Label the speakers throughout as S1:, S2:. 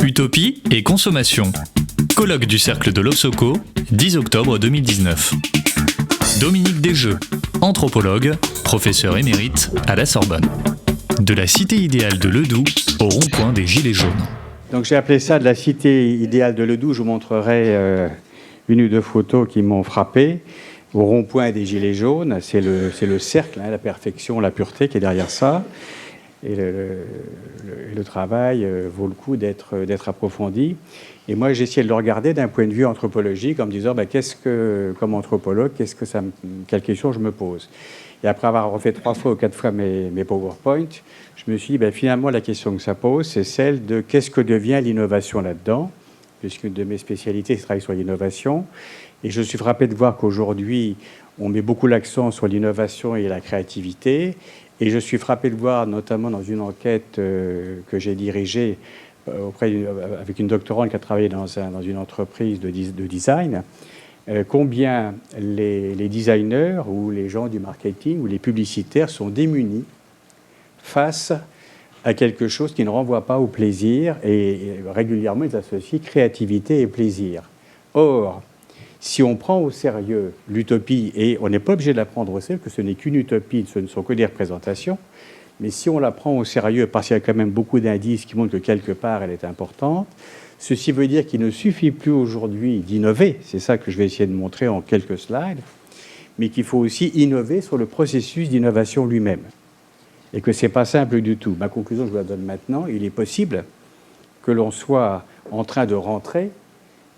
S1: Utopie et consommation. Colloque du Cercle de l'Obsoco, 10 octobre 2019. Dominique Desjeux, anthropologue, professeur émérite à la Sorbonne. De la cité idéale de Ledoux au rond-point des Gilets jaunes.
S2: Donc j'ai appelé ça de la cité idéale de Ledoux. Je vous montrerai une ou deux photos qui m'ont frappé. Au rond-point des Gilets jaunes, c'est le cercle, la perfection, la pureté qui est derrière ça. Et le travail vaut le coup d'être approfondi. Et moi, j'ai essayé de le regarder d'un point de vue anthropologique en me disant, comme anthropologue, quelle question je me pose. Et après avoir refait 3 fois ou 4 fois mes PowerPoint, je me suis dit, finalement, la question que ça pose, c'est celle de qu'est-ce que devient l'innovation là-dedans, puisqu'une de mes spécialités, c'est de travailler sur l'innovation. Et je suis frappé de voir qu'aujourd'hui, on met beaucoup l'accent sur l'innovation et la créativité. Et je suis frappé de voir, notamment dans une enquête que j'ai dirigée avec une doctorante qui a travaillé dans une entreprise de design, combien les designers ou les gens du marketing ou les publicitaires sont démunis face à quelque chose qui ne renvoie pas au plaisir. Et régulièrement, ils associent créativité et plaisir. Or, si on prend au sérieux l'utopie, et on n'est pas obligé de la prendre au sérieux, que ce n'est qu'une utopie, ce ne sont que des représentations, mais si on la prend au sérieux, parce qu'il y a quand même beaucoup d'indices qui montrent que quelque part elle est importante, ceci veut dire qu'il ne suffit plus aujourd'hui d'innover, c'est ça que je vais essayer de montrer en quelques slides, mais qu'il faut aussi innover sur le processus d'innovation lui-même. Et que ce n'est pas simple du tout. Ma conclusion, je vous la donne maintenant, il est possible que l'on soit en train de rentrer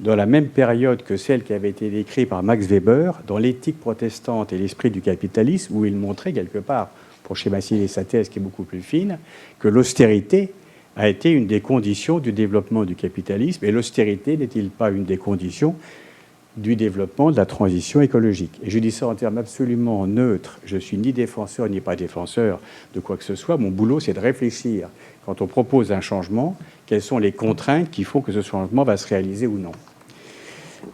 S2: dans la même période que celle qui avait été décrite par Max Weber, dans l'éthique protestante et l'esprit du capitalisme, où il montrait quelque part, pour schématiser sa thèse qui est beaucoup plus fine, que l'austérité a été une des conditions du développement du capitalisme, et l'austérité n'est-il pas une des conditions du développement de la transition écologique. Et je dis ça en termes absolument neutres. Je ne suis ni défenseur ni pas défenseur de quoi que ce soit. Mon boulot, c'est de réfléchir. Quand on propose un changement, quelles sont les contraintes qui font que ce changement va se réaliser ou non.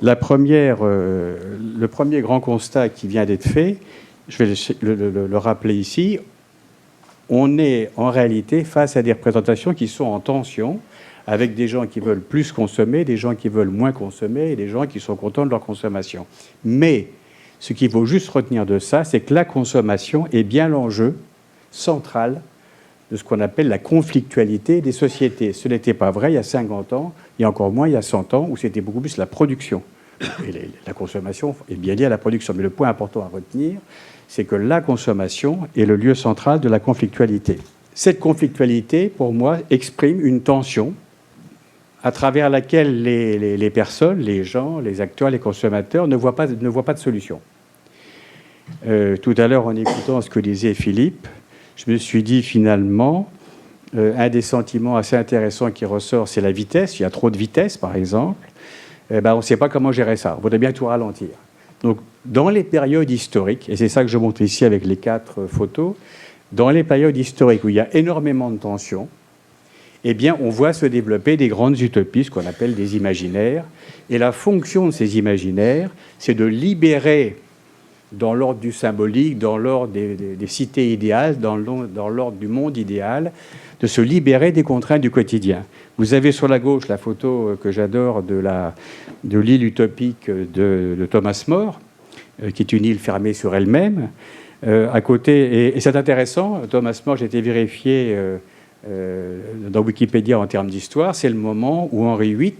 S2: Le premier grand constat qui vient d'être fait, je vais le rappeler ici, on est en réalité face à des représentations qui sont en tension, avec des gens qui veulent plus consommer, des gens qui veulent moins consommer et des gens qui sont contents de leur consommation. Mais ce qu'il faut juste retenir de ça, c'est que la consommation est bien l'enjeu central de ce qu'on appelle la conflictualité des sociétés. Ce n'était pas vrai il y a 50 ans, et encore moins il y a 100 ans, où c'était beaucoup plus la production. Et la consommation est bien liée à la production. Mais le point important à retenir, c'est que la consommation est le lieu central de la conflictualité. Cette conflictualité, pour moi, exprime une tension à travers laquelle les personnes, les gens, les acteurs, les consommateurs ne voient pas de solution. Tout à l'heure, en écoutant ce que disait Philippe, je me suis dit finalement, un des sentiments assez intéressants qui ressort, c'est la vitesse. Il y a trop de vitesse, par exemple. On ne sait pas comment gérer ça. On voudrait bien tout ralentir. Donc, dans les périodes historiques, et c'est ça que je montre ici avec les 4 photos, dans les périodes historiques où il y a énormément de tensions, on voit se développer des grandes utopies, ce qu'on appelle des imaginaires. Et la fonction de ces imaginaires, c'est de libérer, dans l'ordre du symbolique, dans l'ordre des cités idéales, dans l'ordre du monde idéal, de se libérer des contraintes du quotidien. Vous avez sur la gauche la photo que j'adore de l'île utopique de Thomas More, qui est une île fermée sur elle-même. À côté, et c'est intéressant, Thomas More, j'ai été vérifié dans Wikipédia en termes d'histoire, c'est le moment où Henri VIII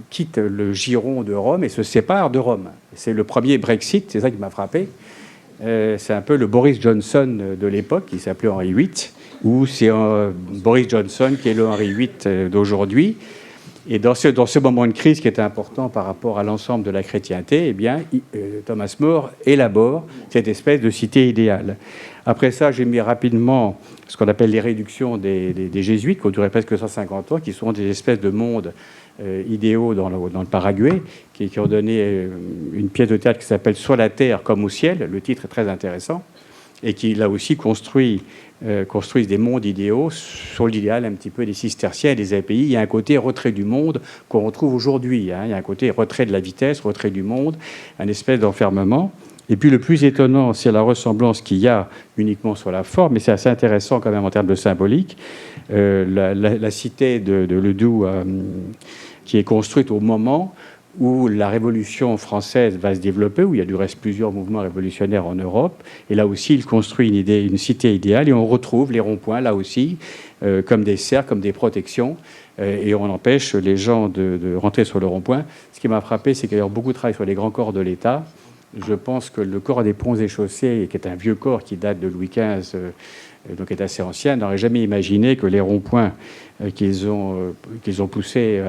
S2: quitte le giron de Rome et se sépare de Rome. C'est le premier Brexit, c'est ça qui m'a frappé. C'est un peu le Boris Johnson de l'époque, qui s'appelait Henri VIII, ou c'est Boris Johnson qui est le Henri VIII d'aujourd'hui. Et dans ce moment de crise qui est important par rapport à l'ensemble de la chrétienté, Thomas More élabore cette espèce de cité idéale. Après ça, j'ai mis rapidement ce qu'on appelle les réductions des jésuites, qui ont duré presque 150 ans, qui sont des espèces de mondes idéaux dans le Paraguay, qui ont donné une pièce de théâtre qui s'appelle « Sur la terre comme au ciel ». Le titre est très intéressant. Et qui, là aussi, construisent des mondes idéaux sur l'idéal un petit peu des cisterciens et des API. Il y a un côté retrait du monde qu'on retrouve aujourd'hui. Il y a un côté retrait de la vitesse, retrait du monde, un espèce d'enfermement. Et puis le plus étonnant, c'est la ressemblance qu'il y a uniquement sur la forme, mais c'est assez intéressant quand même en termes de symbolique. La cité de Ledoux, qui est construite au moment où la Révolution française va se développer, où il y a du reste plusieurs mouvements révolutionnaires en Europe. Et là aussi, il construit une cité idéale, et on retrouve les ronds-points, là aussi, comme des cercles, comme des protections, et on empêche les gens de rentrer sur le rond-point. Ce qui m'a frappé, c'est qu'il y a beaucoup de travail sur les grands corps de l'État. Je pense que le corps des ponts et chaussées, qui est un vieux corps qui date de Louis XV, donc est assez ancien, n'aurait jamais imaginé que les ronds-points qu'ils ont poussés,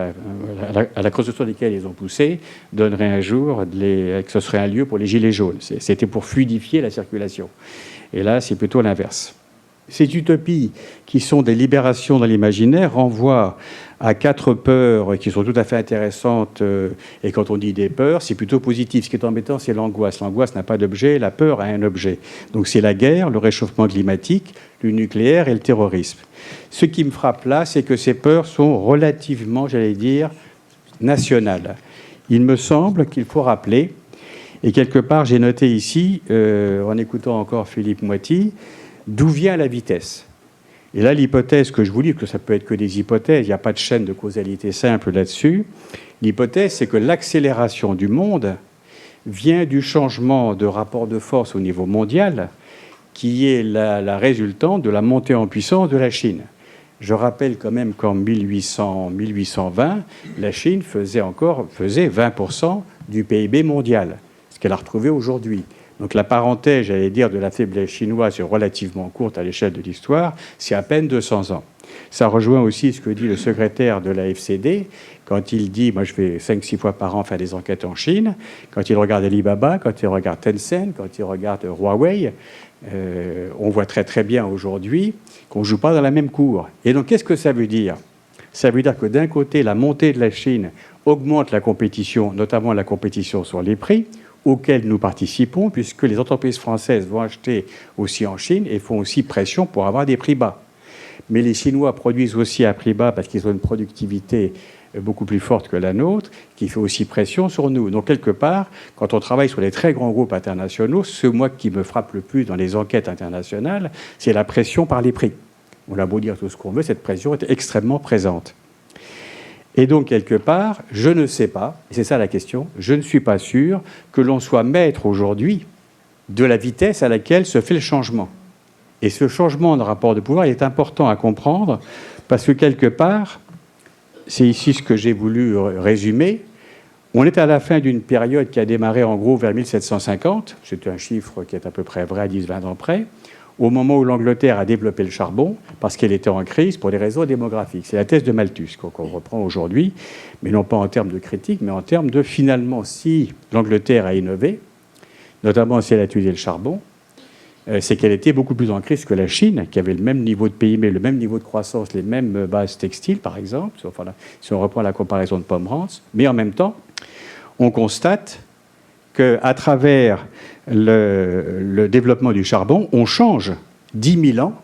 S2: à la construction desquels ils ont poussé, donneraient un jour, que ce serait un lieu pour les gilets jaunes. C'était pour fluidifier la circulation. Et là, c'est plutôt l'inverse. Ces utopies, qui sont des libérations dans l'imaginaire, renvoient à 4 peurs qui sont tout à fait intéressantes. Et quand on dit des peurs, c'est plutôt positif. Ce qui est embêtant, c'est l'angoisse. L'angoisse n'a pas d'objet, la peur a un objet. Donc c'est la guerre, le réchauffement climatique, le nucléaire et le terrorisme. Ce qui me frappe là, c'est que ces peurs sont relativement, j'allais dire, nationales. Il me semble qu'il faut rappeler, et quelque part j'ai noté ici, en écoutant encore Philippe Moiti, d'où vient la vitesse. Et là, l'hypothèse que je vous lis, que ça peut être que des hypothèses, il n'y a pas de chaîne de causalité simple là-dessus. L'hypothèse, c'est que l'accélération du monde vient du changement de rapport de force au niveau mondial, qui est la résultante de la montée en puissance de la Chine. Je rappelle quand même qu'en 1820, la Chine faisait 20% du PIB mondial, ce qu'elle a retrouvé aujourd'hui. Donc la parenthèse, j'allais dire, de la faiblesse chinoise est relativement courte à l'échelle de l'histoire, c'est à peine 200 ans. Ça rejoint aussi ce que dit le secrétaire de la FCD, quand il dit, moi je vais 5-6 fois par an faire des enquêtes en Chine, quand il regarde Alibaba, quand il regarde Tencent, quand il regarde Huawei, on voit très très bien aujourd'hui qu'on ne joue pas dans la même cour. Et donc qu'est-ce que ça veut dire ? Ça veut dire que d'un côté, la montée de la Chine augmente la compétition, notamment la compétition sur les prix, auxquels nous participons, puisque les entreprises françaises vont acheter aussi en Chine et font aussi pression pour avoir des prix bas. Mais les Chinois produisent aussi à prix bas parce qu'ils ont une productivité beaucoup plus forte que la nôtre, qui fait aussi pression sur nous. Donc, quelque part, quand on travaille sur les très grands groupes internationaux, ce moi qui me frappe le plus dans les enquêtes internationales, c'est la pression par les prix. On a beau dire tout ce qu'on veut, cette pression est extrêmement présente. Et donc, quelque part, je ne sais pas, et c'est ça la question, je ne suis pas sûr que l'on soit maître aujourd'hui de la vitesse à laquelle se fait le changement. Et ce changement de rapport de pouvoir est important à comprendre parce que, quelque part, c'est ici ce que j'ai voulu résumer, on est à la fin d'une période qui a démarré en gros vers 1750, c'est un chiffre qui est à peu près vrai à 10-20 ans près, au moment où l'Angleterre a développé le charbon, parce qu'elle était en crise pour des raisons démographiques. C'est la thèse de Malthus qu'on reprend aujourd'hui, mais non pas en termes de critique, mais en termes de, finalement, si l'Angleterre a innové, notamment si elle a utilisé le charbon, c'est qu'elle était beaucoup plus en crise que la Chine, qui avait le même niveau de PIB, le même niveau de croissance, les mêmes bases textiles, par exemple, si on reprend la comparaison de Pomerantz. Mais en même temps, on constate qu'à travers le développement du charbon, on change 10 000 ans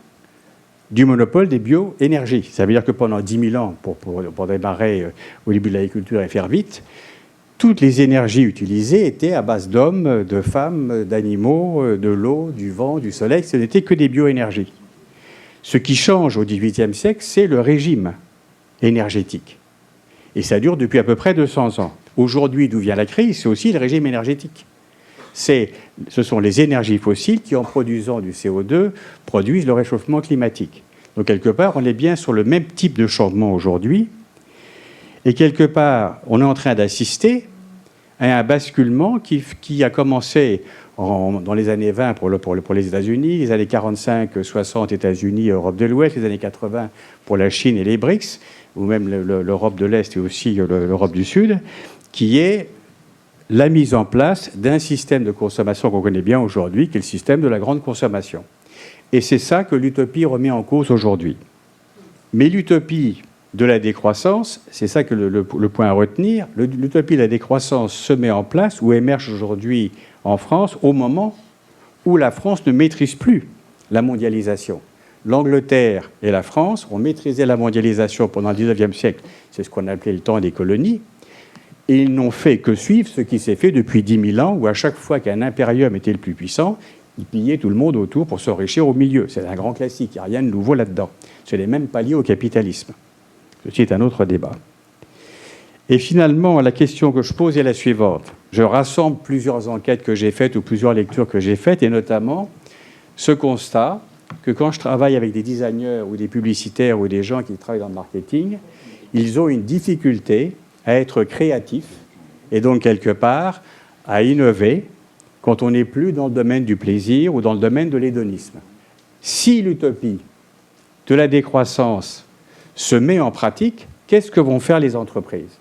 S2: du monopole des bioénergies. Ça veut dire que pendant 10 000 ans, pour démarrer au début de l'agriculture et faire vite, toutes les énergies utilisées étaient à base d'hommes, de femmes, d'animaux, de l'eau, du vent, du soleil. Ce n'était que des bioénergies. Ce qui change au XVIIIe siècle, c'est le régime énergétique. Et ça dure depuis à peu près 200 ans. Aujourd'hui, d'où vient la crise, c'est aussi le régime énergétique. Ce sont les énergies fossiles qui, en produisant du CO2, produisent le réchauffement climatique. Donc, quelque part, on est bien sur le même type de changement aujourd'hui. Et quelque part, on est en train d'assister à un basculement qui a commencé dans les années 20 pour les États-Unis, les années 45-60 États-Unis, Europe de l'Ouest, les années 80 pour la Chine et les BRICS, ou même l'Europe de l'Est et aussi l'Europe du Sud, qui est la mise en place d'un système de consommation qu'on connaît bien aujourd'hui, qui est le système de la grande consommation. Et c'est ça que l'utopie remet en cause aujourd'hui. Mais l'utopie de la décroissance, c'est ça que le point à retenir, l'utopie de la décroissance se met en place ou émerge aujourd'hui en France au moment où la France ne maîtrise plus la mondialisation. L'Angleterre et la France ont maîtrisé la mondialisation pendant le XIXe siècle. C'est ce qu'on a appelé le temps des colonies. Et ils n'ont fait que suivre ce qui s'est fait depuis 10 000 ans, où à chaque fois qu'un impérium était le plus puissant, ils pillaient tout le monde autour pour s'enrichir au milieu. C'est un grand classique, il n'y a rien de nouveau là-dedans. Ce n'est même pas lié au capitalisme. Ceci est un autre débat. Et finalement, la question que je pose est la suivante. Je rassemble plusieurs enquêtes que j'ai faites ou plusieurs lectures que j'ai faites, et notamment ce constat que quand je travaille avec des designers ou des publicitaires ou des gens qui travaillent dans le marketing, ils ont une difficulté à être créatifs et donc quelque part à innover quand on n'est plus dans le domaine du plaisir ou dans le domaine de l'hédonisme. Si l'utopie de la décroissance se met en pratique, qu'est-ce que vont faire les entreprises ?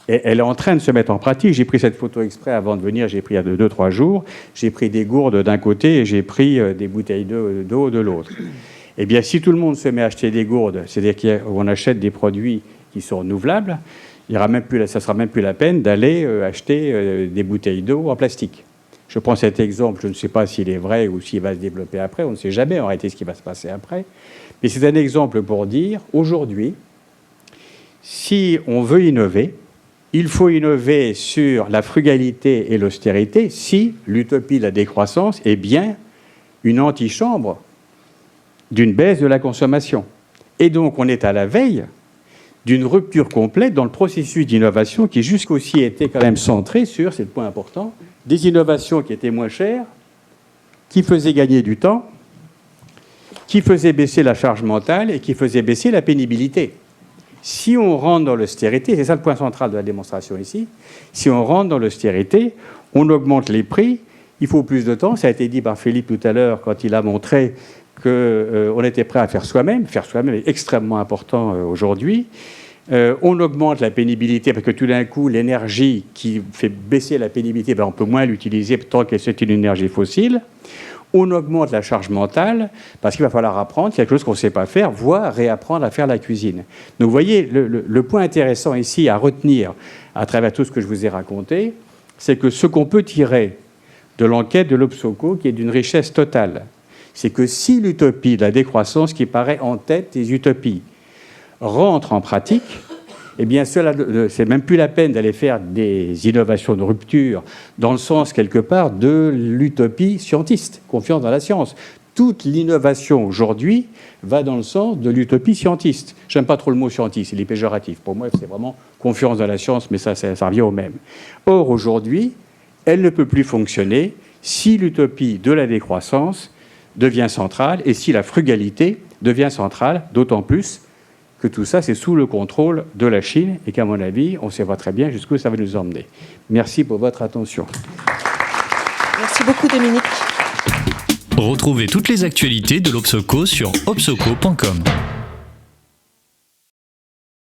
S2: Et elle est en train de se mettre en pratique. J'ai pris cette photo exprès avant de venir, j'ai pris il y a 2-3 jours, j'ai pris des gourdes d'un côté et j'ai pris des bouteilles d'eau de l'autre. Eh bien, si tout le monde se met à acheter des gourdes, c'est-à-dire qu'on achète des produits qui sont renouvelables, ça ne sera même plus la peine d'aller acheter des bouteilles d'eau en plastique. Je prends cet exemple, je ne sais pas s'il est vrai ou s'il va se développer après, on ne sait jamais en réalité ce qui va se passer après, mais c'est un exemple pour dire, aujourd'hui, si on veut innover, il faut innover sur la frugalité et l'austérité si l'utopie de la décroissance est bien une antichambre d'une baisse de la consommation. Et donc on est à la veille d'une rupture complète dans le processus d'innovation qui jusqu'aussi était quand même centré sur, c'est le point important, des innovations qui étaient moins chères, qui faisaient gagner du temps, qui faisaient baisser la charge mentale et qui faisaient baisser la pénibilité. Si on rentre dans l'austérité, c'est ça le point central de la démonstration ici, si on rentre dans l'austérité, on augmente les prix, il faut plus de temps, ça a été dit par Philippe tout à l'heure quand il a montré qu'on était prêt à faire soi-même est extrêmement important aujourd'hui. On augmente la pénibilité parce que tout d'un coup, l'énergie qui fait baisser la pénibilité, on peut moins l'utiliser tant que c'est une énergie fossile. On augmente la charge mentale parce qu'il va falloir apprendre quelque chose qu'on ne sait pas faire, voire réapprendre à faire la cuisine. Donc vous voyez, le point intéressant ici à retenir à travers tout ce que je vous ai raconté, c'est que ce qu'on peut tirer de l'enquête de l'Obsoco, qui est d'une richesse totale, c'est que si l'utopie de la décroissance, qui paraît en tête des utopies, rentre en pratique, eh bien, c'est même plus la peine d'aller faire des innovations de rupture dans le sens, quelque part, de l'utopie scientiste, confiance dans la science. Toute l'innovation aujourd'hui va dans le sens de l'utopie scientiste. J'aime pas trop le mot scientiste, il est péjoratif. Pour moi, c'est vraiment confiance dans la science, mais ça revient au même. Or, aujourd'hui, elle ne peut plus fonctionner si l'utopie de la décroissance devient centrale et si la frugalité devient centrale, d'autant plus que tout ça, c'est sous le contrôle de la Chine et qu'à mon avis, on sait pas très bien jusqu'où ça va nous emmener. Merci pour votre attention.
S3: Merci beaucoup, Dominique.
S1: Retrouvez toutes les actualités de l'Obsoco sur obsoco.com.